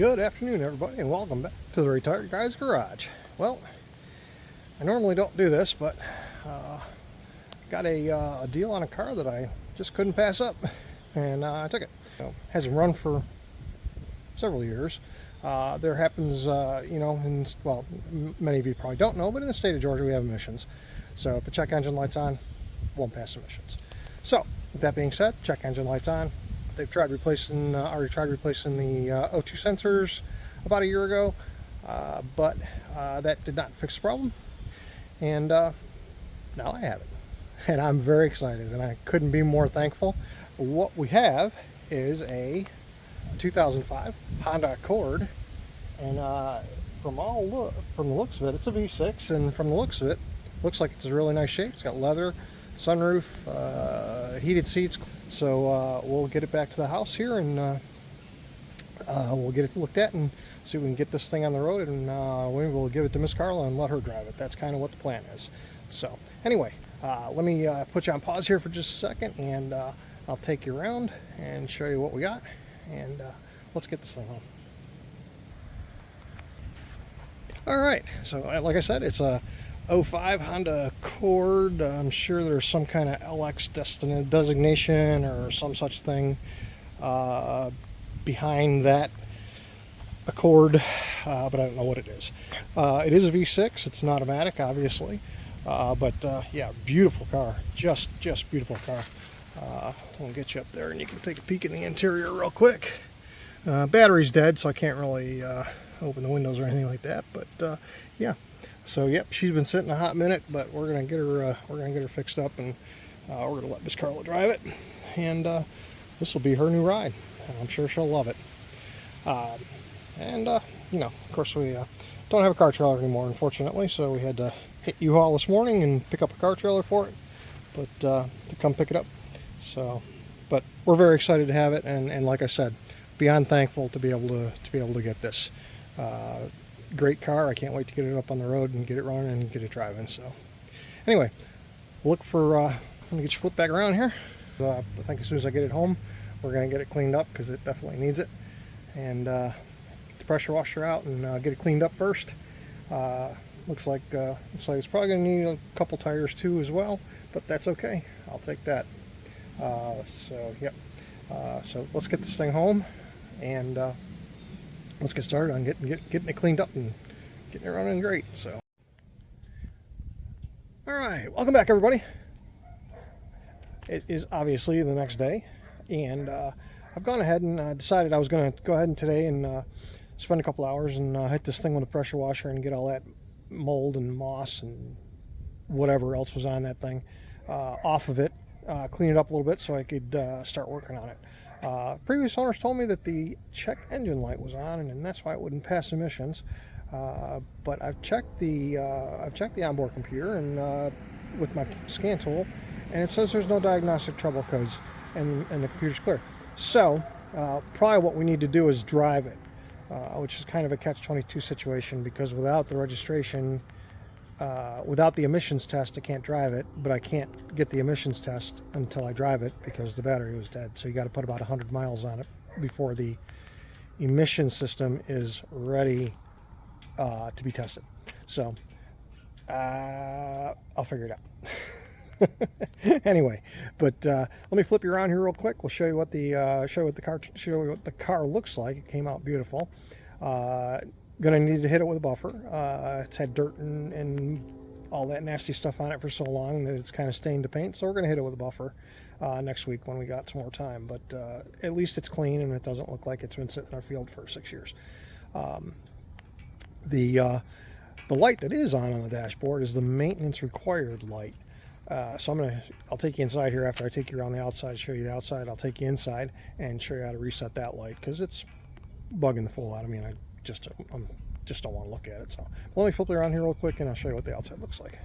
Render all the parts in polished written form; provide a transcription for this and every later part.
Good afternoon, everybody, and welcome back to the Retired Guy's Garage. Well, I normally don't do this, but got a deal on a car that I just couldn't pass up, and I took it. Hasn't run for several years. There happens, well, many of you probably don't know, but in the state of Georgia we have emissions. So if the check engine light's on, won't pass emissions. So with that being said, check engine light's on. They've already tried replacing the O2 sensors about a year ago, but that did not fix the problem, and now I have it, and I'm very excited, and I couldn't be more thankful. What we have is a 2005 Honda Accord, and from the looks of it, it's a V6, and from the looks of it, looks like it's a really nice shape. It's got leather, sunroof, heated seats. So we'll get it back to the house here, and we'll get it looked at and see if we can get this thing on the road, and we'll give it to Miss Carla and let her drive it. That's kind of what the plan is. So anyway, let me put you on pause here for just a second, and I'll take you around and show you what we got, and let's get this thing home. All right, so like I said, it's a 05 Honda Accord. I'm sure there's some kind of LX designation or some such thing behind that Accord, but I don't know what it is. It is a V6. It's an automatic, obviously, but yeah, beautiful car. Just beautiful car. We'll get you up there and you can take a peek in the interior real quick. Battery's dead, so I can't really open the windows or anything like that, but yeah. So yep, she's been sitting a hot minute, but we're gonna get her fixed up, and we're gonna let Miss Carla drive it, and this will be her new ride, and I'm sure she'll love it. You know, of course we don't have a car trailer anymore, unfortunately, so we had to hit U-Haul this morning and pick up a car trailer for it, but to come pick it up. So, but we're very excited to have it, and like I said, beyond thankful to be able to get this. Great car. I can't wait to get it up on the road and get it running and get it driving. So anyway, look for let me get you flipped back around here. I think as soon as I get it home, we're gonna get it cleaned up because it definitely needs it, and get the pressure washer out and get it cleaned up first. Looks like it's probably gonna need a couple tires too as well, but that's okay. I'll take that. So yep. So let's get this thing home, and let's get started on getting it cleaned up and getting it running great. So, all right, welcome back, everybody. It is obviously the next day, and I've gone ahead and decided I was going to go ahead and today and spend a couple hours and hit this thing with a pressure washer and get all that mold and moss and whatever else was on that thing off of it, clean it up a little bit so I could start working on it. Previous owners told me that the check engine light was on, and that's why it wouldn't pass emissions. But I've checked the onboard computer and with my scan tool, and it says there's no diagnostic trouble codes, and the computer's clear. So probably what we need to do is drive it, which is kind of a catch-22 situation, because without the registration, without the emissions test, I can't drive it, but I can't get the emissions test until I drive it because the battery was dead. So you got to put about 100 miles on it before the emission system is ready to be tested. So I'll figure it out. Anyway, but let me flip you around here real quick. We'll show you what the car looks like. It came out beautiful. Gonna need to hit it with a buffer. It's had dirt and all that nasty stuff on it for so long that it's kind of stained the paint, so we're gonna hit it with a buffer next week when we got some more time, but at least it's clean and it doesn't look like it's been sitting in our field for 6 years. The light that is on the dashboard is the maintenance required light. So I'll take you inside here after I take you around the outside, show you the outside. I'll take you inside and show you how to reset that light, because it's bugging the fool out of me, and I just don't want to look at it. So let me flip it around here real quick and I'll show you what the outside looks like.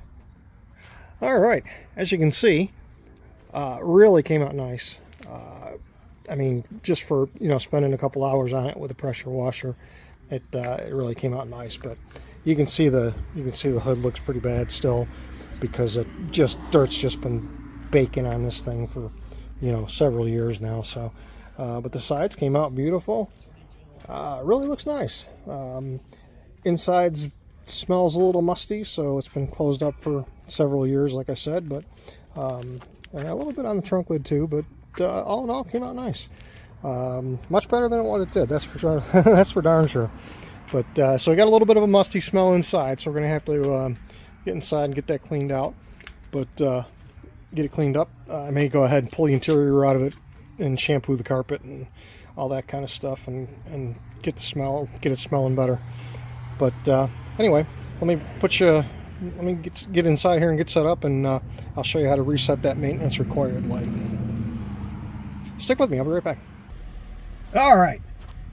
All right, as you can see, really came out nice. I mean, just for spending a couple hours on it with a pressure washer, it really came out nice. But you can see the hood looks pretty bad still, because dirt's just been baking on this thing for several years now. So but the sides came out beautiful. Really looks nice. Inside smells a little musty, so it's been closed up for several years, like I said, but and a little bit on the trunk lid too, but all in all, came out nice. Much better than what it did, that's for sure. That's for darn sure. But so we got a little bit of a musty smell inside, so we're gonna have to get inside and get that cleaned out. But get it cleaned up. I may go ahead and pull the interior out of it and shampoo the carpet and all that kind of stuff, and get it smelling better. But anyway, let me get inside here and get set up, and I'll show you how to reset that maintenance required light. Stick with me, I'll be right back. All right,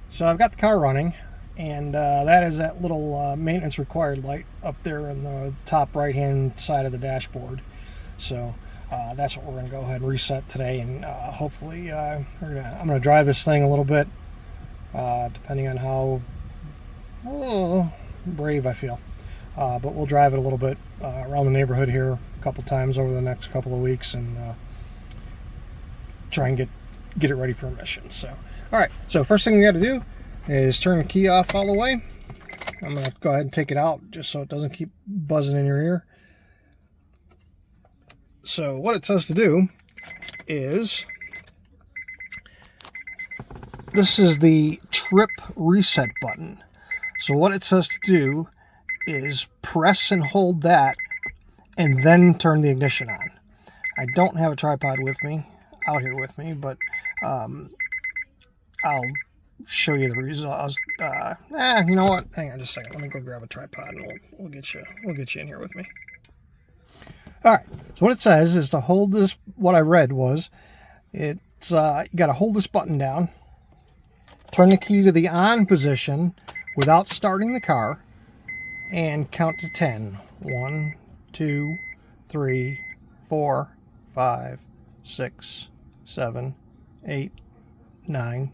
so I've got the car running, and that is that little maintenance required light up there in the top right hand side of the dashboard. So that's what we're going to go ahead and reset today, and hopefully I'm going to drive this thing a little bit, depending on how brave I feel. But we'll drive it a little bit around the neighborhood here a couple times over the next couple of weeks, and try and get it ready for emissions. So, all right. So first thing we got to do is turn the key off all the way. I'm going to go ahead and take it out just so it doesn't keep buzzing in your ear. So what it says to do is, this is the trip reset button. So what it says to do is press and hold that and then turn the ignition on. I don't have a tripod with me, out here with me, but I'll show you the results. You know what? Hang on just a second. Let me go grab a tripod, and we'll get you in here with me. All right, so what it says is to hold this, what I read was, it's you got to hold this button down, turn the key to the on position without starting the car, and count to 10. 1, 2, 3, 4, 5, 6, 7, 8, 9,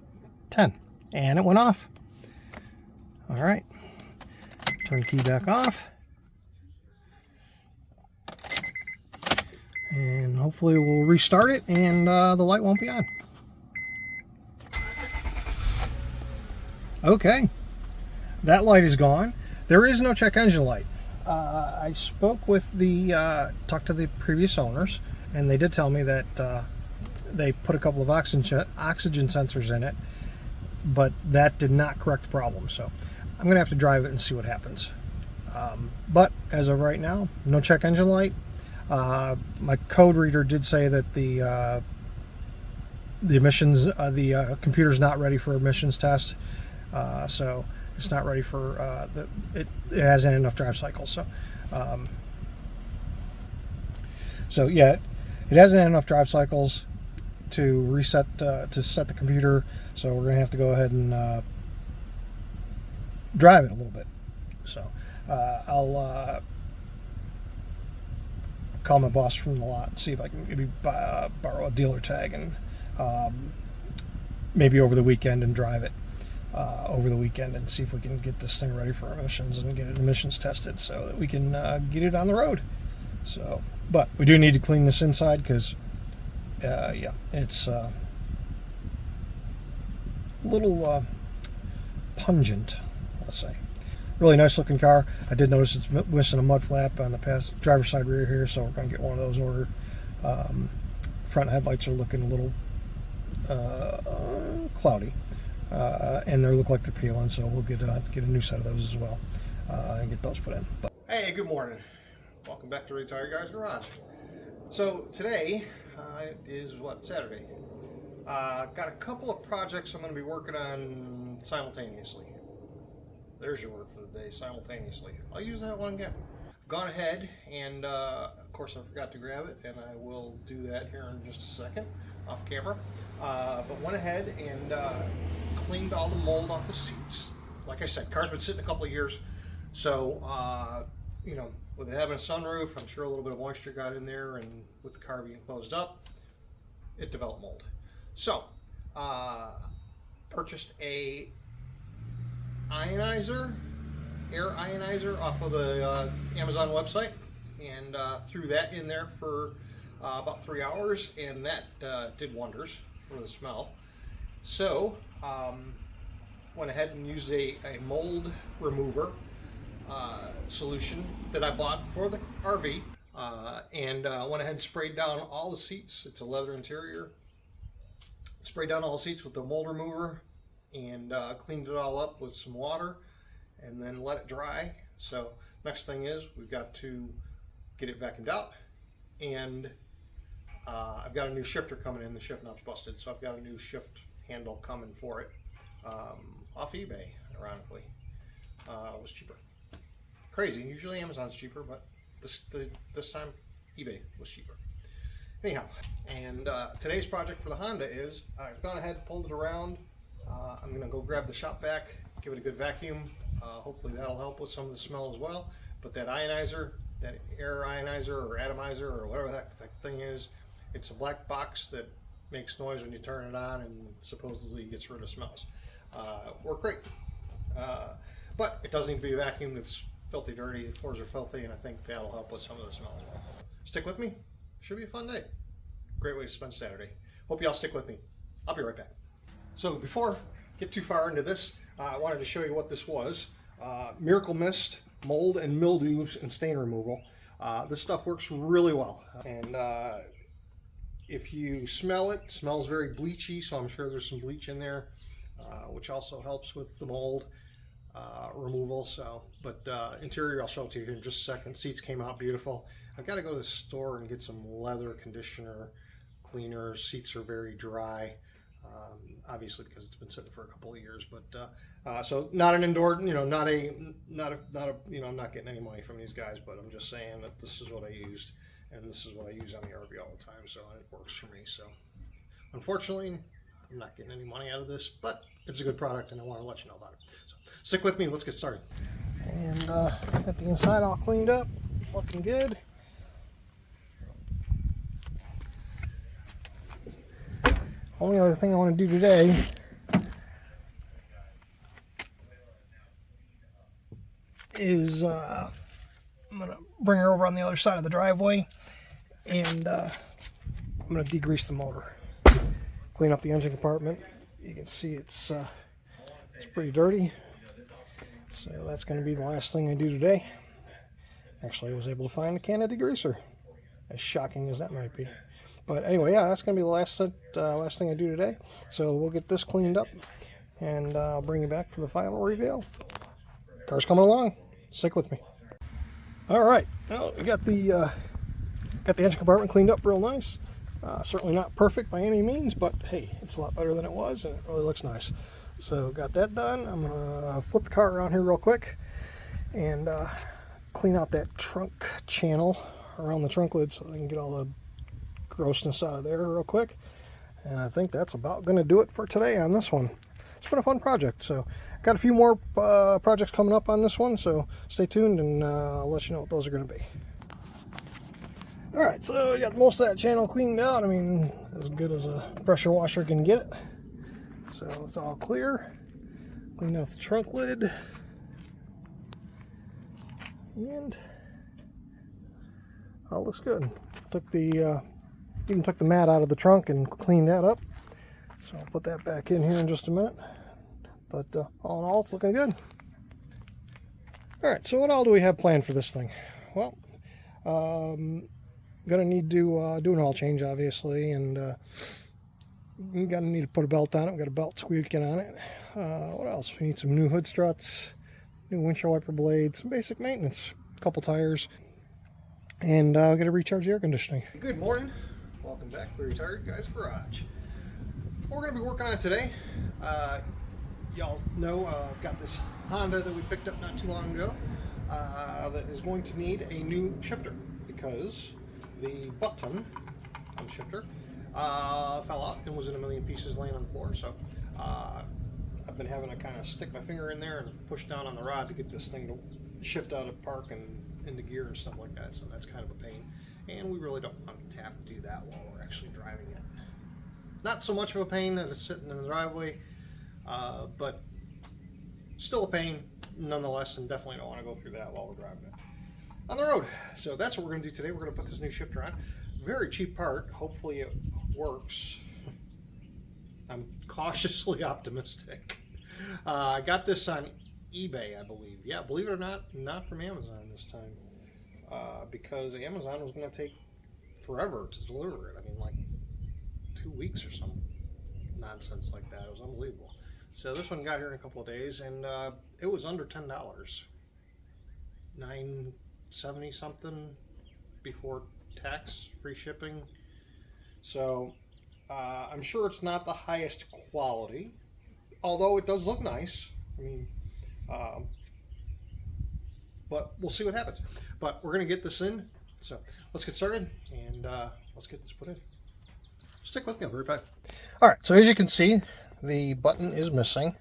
10. And it went off. All right, turn the key back off. And hopefully we'll restart it and the light won't be on. Okay, that light is gone. There is no check engine light. I spoke with talked to the previous owners, and they did tell me that they put a couple of oxygen sensors in it, but that did not correct the problem. So I'm gonna have to drive it and see what happens. But as of right now, no check engine light. My code reader did say that the emissions, the computer's not ready for emissions test, so it's not ready for it hasn't enough drive cycles. So yeah, it hasn't had enough drive cycles to reset to set the computer. So we're gonna have to go ahead and drive it a little bit. So I'll call my boss from the lot and see if I can maybe borrow a dealer tag, and maybe over the weekend, and drive it over the weekend, and see if we can get this thing ready for emissions and get it emissions tested so that we can get it on the road. So, but we do need to clean this inside because yeah, it's a little pungent, let's say. Really nice looking car. I did notice it's missing a mud flap on the driver's side rear here, so we're going to get one of those ordered. Front headlights are looking a little cloudy, and they look like they're peeling, so we'll get a new set of those as well, and get those put in. But, hey, good morning. Welcome back to Retired Guys Garage. So today is what, Saturday. Got a couple of projects I'm going to be working on simultaneously. There's your word for the day, simultaneously. I'll use that one again. I've gone ahead and, of course, I forgot to grab it, and I will do that here in just a second, off camera. But went ahead and cleaned all the mold off the seats. Like I said, car's been sitting a couple of years, so, you know, with it having a sunroof, I'm sure a little bit of moisture got in there, and with the car being closed up, it developed mold. So, purchased a ionizer, air ionizer off of the Amazon website, and threw that in there for about 3 hours, and that did wonders for the smell. So went ahead and used a mold remover solution that I bought for the RV, and went ahead and sprayed down all the seats. It's a leather interior. Sprayed down all the seats with the mold remover, and cleaned it all up with some water, and then let it dry. So next thing is we've got to get it vacuumed out, and I've got a new shifter coming in. The shift knob's busted, so I've got a new shift handle coming for it, off eBay, ironically. It was cheaper. Crazy. Usually Amazon's cheaper, but this time eBay was cheaper. Anyhow, and today's project for the Honda is I've gone ahead and pulled it around. I'm going to go grab the shop vac, give it a good vacuum. Hopefully that'll help with some of the smell as well. But that ionizer, that air ionizer or atomizer or whatever that thing is, it's a black box that makes noise when you turn it on and supposedly gets rid of smells. Work great. But it does need to be vacuumed. It's filthy dirty. The floors are filthy, and I think that'll help with some of the smell as well. Stick with me. Should be a fun day. Great way to spend Saturday. Hope y'all stick with me. I'll be right back. So before I get too far into this, I wanted to show you what this was. Miracle Mist mold and mildew and stain removal. This stuff works really well, and if you smell it, it smells very bleachy, so I'm sure there's some bleach in there, which also helps with the mold removal. So, but interior I'll show it to you here in just a second. Seats came out beautiful. I've got to go to the store and get some leather conditioner cleaner. Seats are very dry, obviously because it's been sitting for a couple of years. But so not an indoor, not a, I'm not getting any money from these guys, but I'm just saying that this is what I used, and this is what I use on the RV all the time, so it works for me. So unfortunately, I'm not getting any money out of this, but it's a good product, and I want to let you know about it. So stick with me. Let's get started. And got the inside all cleaned up, looking good. Only other thing I want to do today is I'm going to bring her over on the other side of the driveway, and I'm going to degrease the motor, clean up the engine compartment. You can see it's pretty dirty, so that's going to be the last thing I do today. Actually, I was able to find a can of degreaser, as shocking as that might be. But anyway, yeah, that's going to be the last thing I do today. So we'll get this cleaned up, and I'll bring you back for the final reveal. Car's coming along. Stick with me. All right, well, we got the engine compartment cleaned up real nice. Certainly not perfect by any means, but hey, it's a lot better than it was, and it really looks nice. So got that done. I'm gonna flip the car around here real quick and clean out that trunk channel around the trunk lid so I can get all the grossness out of there real quick. And I think that's about going to do it for today on this one. It's been a fun project, so got a few more projects coming up on this one, so stay tuned, and I'll let you know what those are going to be. Alright, so we got most of that channel cleaned out. I mean, as good as a pressure washer can get it. So it's all clear. Clean out the trunk lid, and all looks good. Even took the mat out of the trunk and cleaned that up. So I'll put that back in here in just a minute. But all in all, it's looking good. Alright, so what all do we have planned for this thing? Well, gonna need to do an oil change, obviously, and gonna need to put a belt on it. We got a belt squeaking on it. What else? We need some new hood struts, new windshield wiper blades, some basic maintenance, a couple tires, and we got to recharge the air conditioning. Good morning. Welcome back to the Retired Guy's Garage. What we're going to be working on today, y'all know I've got this Honda that we picked up not too long ago that is going to need a new shifter because the button on the shifter fell out and was in a million pieces laying on the floor. So I've been having to kind of stick my finger in there and push down on the rod to get this thing to shift out of park and into gear and stuff like that. So that's kind of a pain. And we really don't want to have to do that while we're actually driving it. Not so much of a pain that it's sitting in the driveway, but still a pain nonetheless, and definitely don't want to go through that while we're driving it on the road. So that's what we're going to do today. We're going to put this new shifter on. Very cheap part. Hopefully it works. I'm cautiously optimistic. I got this on eBay, I believe. Yeah, believe it or not from Amazon this time. Because Amazon was going to take forever to deliver it. I mean, like 2 weeks or some nonsense like that. It was unbelievable. So this one got here in a couple of days, and it was under $10, $9.70 something before tax, free shipping. So I'm sure it's not the highest quality, although it does look nice. I mean, but we'll see what happens. But we're going to get this in. So let's get started, and let's get this put in. Stick with me, I'll be right back. All right, so as you can see, the button is missing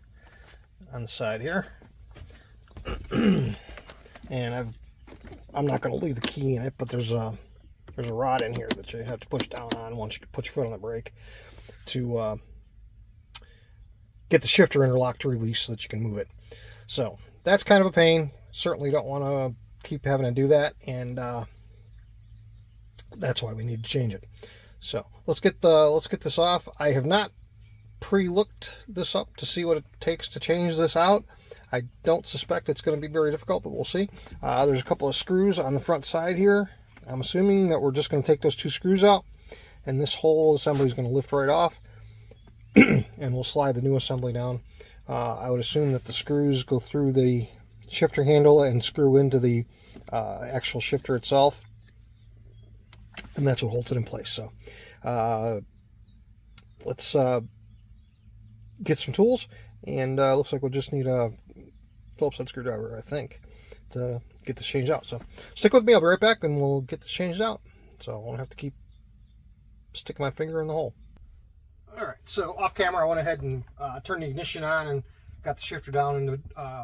on the side here. And I'm not going to leave the key in it, but there's a rod in here that you have to push down on once you put your foot on the brake to get the shifter interlock to release so that you can move it. So that's kind of a pain. Certainly don't want to keep having to do that, and that's why we need to change it. So let's get this off. I have not pre-looked this up to see what it takes to change this out. I don't suspect it's going to be very difficult, but we'll see. There's a couple of screws on the front side here. I'm assuming that we're just going to take those 2 screws out, and this whole assembly is going to lift right off, and we'll slide the new assembly down. I would assume that the screws go through the shifter handle and screw into the actual shifter itself, and that's what holds it in place. So let's get some tools, and looks like we'll just need a Phillips head screwdriver, I think, to get this changed out. So stick with me, I'll be right back, and we'll get this changed out, so I won't have to keep sticking my finger in the hole. All right, so off camera I went ahead and turned the ignition on and got the shifter down into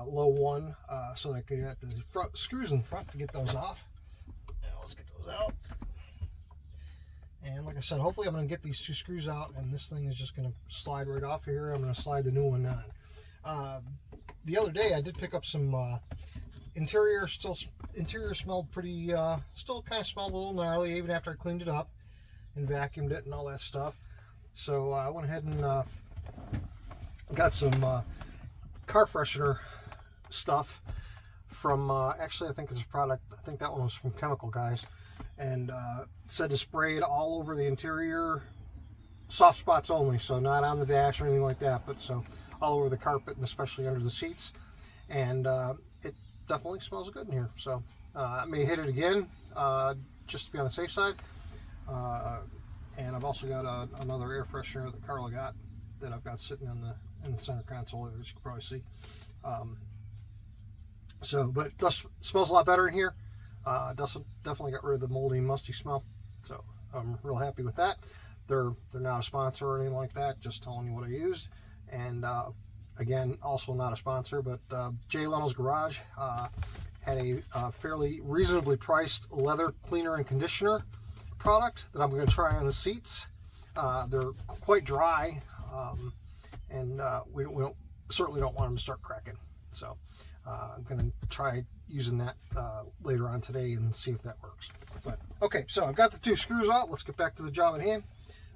low 1 so that I could get the front screws in front to get those off. Now let's get those out. And like I said, hopefully I'm going to get these 2 screws out, and this thing is just going to slide right off here. I'm going to slide the new one on. The other day I did pick up some interior. Interior smelled pretty, still kind of smelled a little gnarly even after I cleaned it up and vacuumed it and all that stuff. So I went ahead and got some car freshener stuff from, actually I think it's a product, I think that one was from Chemical Guys, and said to spray it all over the interior, soft spots only, so not on the dash or anything like that, but so all over the carpet and especially under the seats. And it definitely smells good in here, so I may hit it again just to be on the safe side. And I've also got another air freshener that Carla got that I've got sitting in the center console there, as you can probably see. But it does, smells a lot better in here. Definitely got rid of the moldy, musty smell. So I'm real happy with that. They're not a sponsor or anything like that, just telling you what I used. And again, also not a sponsor, but Jay Leno's Garage had a fairly reasonably priced leather cleaner and conditioner product that I'm going to try on the seats. They're quite dry, and we certainly don't want them to start cracking. So I'm going to try using that later on today and see if that works. But okay, so I've got the 2 screws out. Let's get back to the job at hand.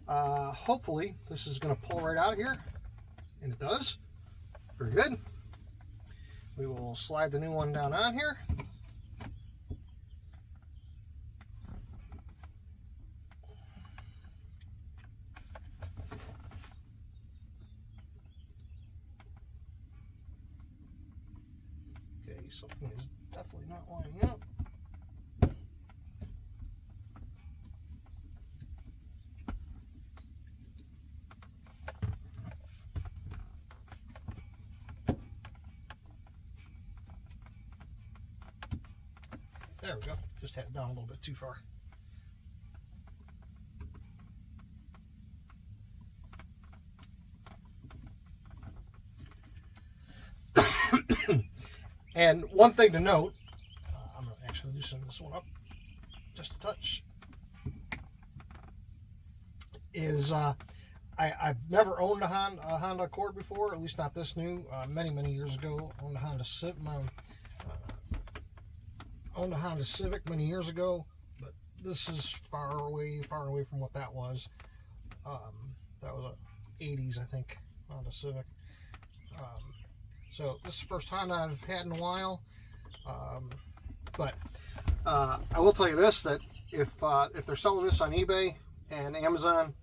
Hopefully this is going to pull right out of here, and it does. Very good. We will slide the new one down on here. Something is definitely not lining up. There we go. Just had it down a little bit too far. And one thing to note, I'm going to actually loosen this one up just a touch, is I've never owned a Honda Accord before, at least not this new. Many years ago, owned a Honda Civic. Owned a Honda Civic many years ago, but this is far away from what that was. That was a 80s, I think, Honda Civic. So this is the first Honda I've had in a while. But I will tell you this, that if they're selling this on eBay and Amazon,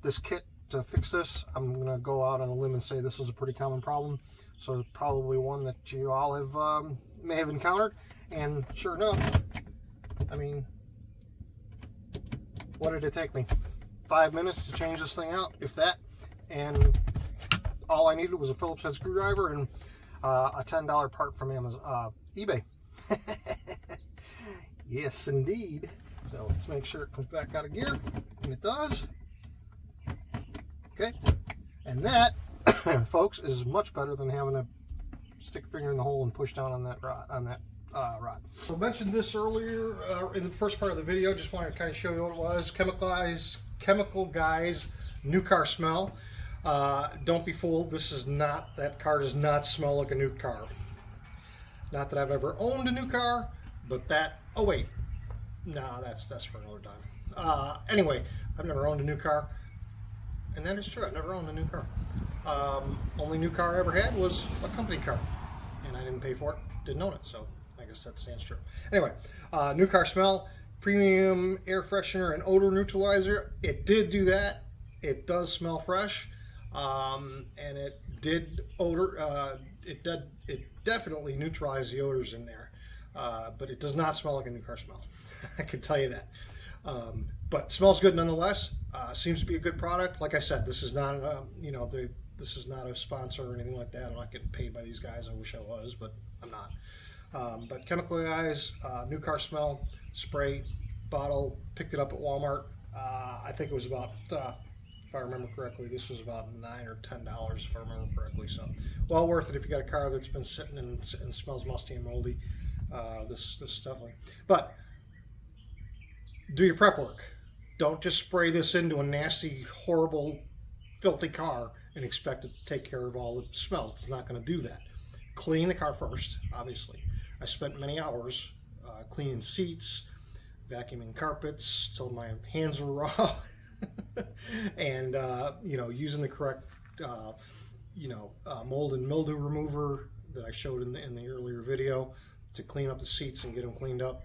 this kit to fix this, I'm going to go out on a limb and say this is a pretty common problem. So it's probably one that you all have may have encountered. And sure enough, I mean, what did it take me? 5 minutes to change this thing out, if that. And all I needed was a Phillips head screwdriver and a $10 part from Amazon, eBay. Yes, indeed. So let's make sure it comes back out of gear, and it does. Okay, and that, folks, is much better than having to stick a finger in the hole and push down on that rod. So I mentioned this earlier in the first part of the video. Just wanted to kind of show you what it was. Chemical Guys new car smell. Don't be fooled. This is not, that car does not smell like a new car. Not that I've ever owned a new car, but that, oh wait, no, that's for another time. Anyway, I've never owned a new car, and that is true. I've never owned a new car. Only new car I ever had was a company car, and I didn't pay for it, didn't own it, so I guess that stands true. Anyway, new car smell, premium air freshener and odor neutralizer. It did do that. It does smell fresh, and it did odor. It definitely neutralized the odors in there, but it does not smell like a new car smell. I can tell you that. But smells good nonetheless. Seems to be a good product. Like I said, this is not this is not a sponsor or anything like that. I'm not getting paid by these guys. I wish I was, but I'm not. But Chemical Guys, new car smell spray bottle. Picked it up at Walmart. I think it was about, if I remember correctly, this was about $9 or $10 if I remember correctly. So well worth it if you got a car that's been sitting and smells musty and moldy. This definitely. But do your prep work. Don't just spray this into a nasty, horrible, filthy car and expect it to take care of all the smells. It's not going to do that. Clean the car first, obviously. I spent many hours cleaning seats, vacuuming carpets till my hands were raw, and using the correct mold and mildew remover that I showed in the earlier video to clean up the seats and get them cleaned up.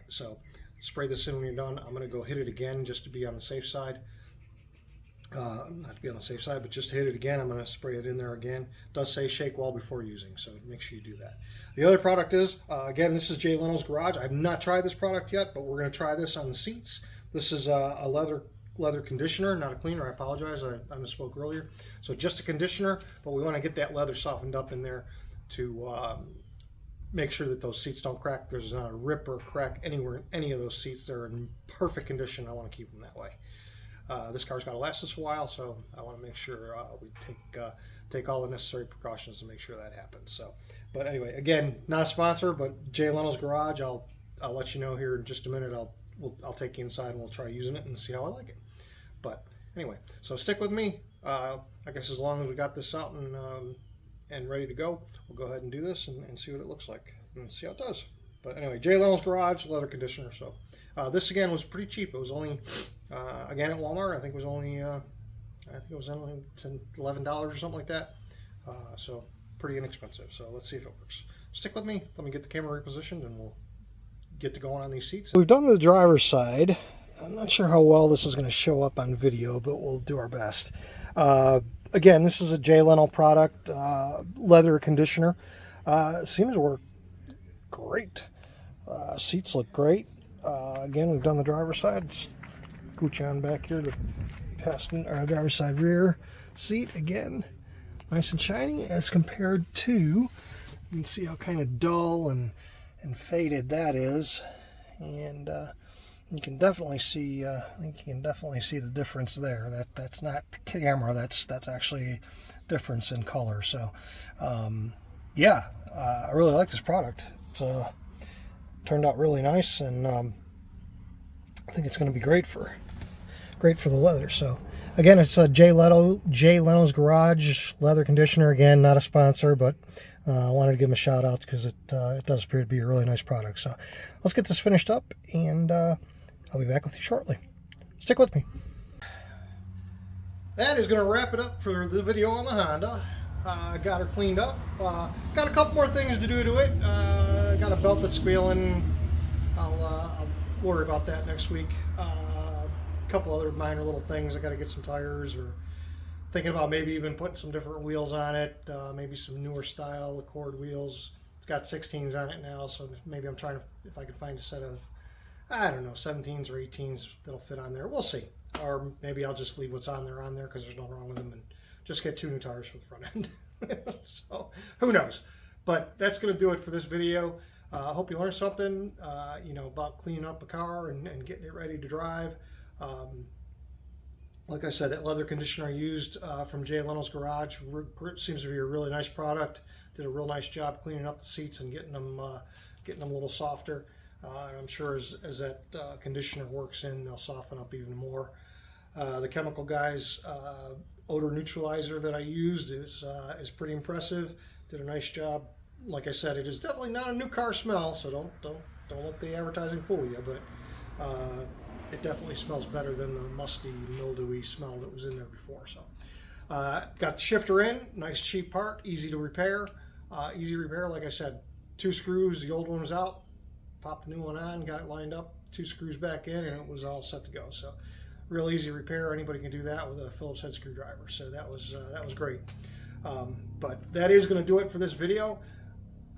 So spray this in when you're done. I'm going to go hit it again just to be on the safe side. Not to be on the safe side, but just to hit it again. I'm going to spray it in there again. It does say shake well before using, so make sure you do that. The other product is, again, this is Jay Leno's Garage. I've not tried this product yet, but we're going to try this on the seats. This is a leather conditioner, not a cleaner. I apologize. I misspoke earlier. So just a conditioner, but we want to get that leather softened up in there to make sure that those seats don't crack. There's not a rip or crack anywhere in any of those seats. They're in perfect condition. I want to keep them that way. This car's got to last us a while, so I want to make sure we take all the necessary precautions to make sure that happens. So, but anyway, again, not a sponsor, but Jay Leno's Garage. I'll let you know here in just a minute. I'll take you inside and we'll try using it and see how I like it. But anyway, so stick with me. I guess as long as we got this out and ready to go, we'll go ahead and do this and see what it looks like and see how it does. But anyway, Jay Leno's Garage, leather conditioner. So this again was pretty cheap. It was only again at Walmart. I think it was only $10, $11 or something like that. So pretty inexpensive. So let's see if it works. Stick with me. Let me get the camera repositioned and we'll get to going on these seats. We've done the driver's side. I'm not sure how well this is going to show up on video, but we'll do our best. Again, this is a Jay Leno product, leather conditioner. Seems to work great. Seats look great. Again, we've done the driver's side. Scooch on back here to passenger driver's side rear seat. Again, nice and shiny as compared to, you can see how kind of dull and faded that is. And you can definitely see, I think you can definitely see the difference there. That's not camera, that's actually difference in color. So yeah, I really like this product. It's turned out really nice, and I think it's going to be great for the leather. So again, it's Jay Leno's Garage leather conditioner. Again, not a sponsor, but I wanted to give him a shout out because it does appear to be a really nice product. So let's get this finished up, and I'll be back with you shortly. Stick with me. That is going to wrap it up for the video on the Honda. got her cleaned up. Got a couple more things to do to it. Got a belt that's squealing. I'll worry about that next week. A couple other minor little things. I got to get some tires, or thinking about maybe even putting some different wheels on it. Maybe some newer style Accord wheels. It's got 16s on it now, so maybe I'm trying to, if I can find a set of, I don't know, 17s or 18s that'll fit on there. We'll see. Or maybe I'll just leave what's on there because there's nothing wrong with them, and just get 2 new tires for the front end. So who knows? But that's going to do it for this video. I hope you learned something, about cleaning up a car and getting it ready to drive. Like I said, that leather conditioner I used from Jay Leno's Garage seems to be a really nice product. Did a real nice job cleaning up the seats and getting them a little softer. And I'm sure as that conditioner works in, they'll soften up even more. The Chemical Guys Odor Neutralizer that I used is pretty impressive. Did a nice job. Like I said, it is definitely not a new car smell, so don't let the advertising fool you. But it definitely smells better than the musty, mildewy smell that was in there before. So got the shifter in, nice cheap part, easy to repair. Easy repair, like I said, 2 screws. The old one was out. Popped the new one on, got it lined up, 2 screws back in, and it was all set to go. So real easy repair. Anybody can do that with a Phillips head screwdriver. So that was great. But that is going to do it for this video.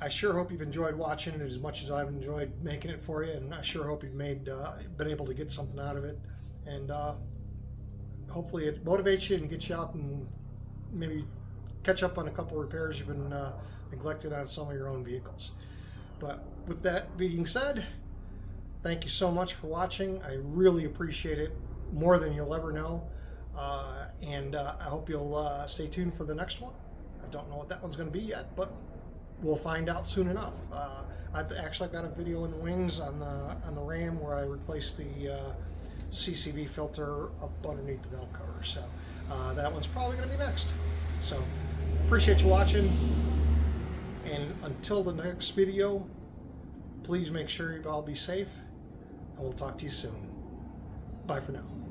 I sure hope you've enjoyed watching it as much as I've enjoyed making it for you, and I sure hope you've been able to get something out of it, and hopefully it motivates you and gets you out and maybe catch up on a couple repairs you've been neglected on some of your own vehicles. But with that being said, thank you so much for watching. I really appreciate it, more than you'll ever know, and I hope you'll stay tuned for the next one. I don't know what that one's going to be yet, but we'll find out soon enough. I've actually got a video in the wings on the Ram where I replaced the CCV filter up underneath the valve cover. So that one's probably going to be next. So appreciate you watching, and until the next video, please make sure you all be safe, and we'll talk to you soon. Bye for now.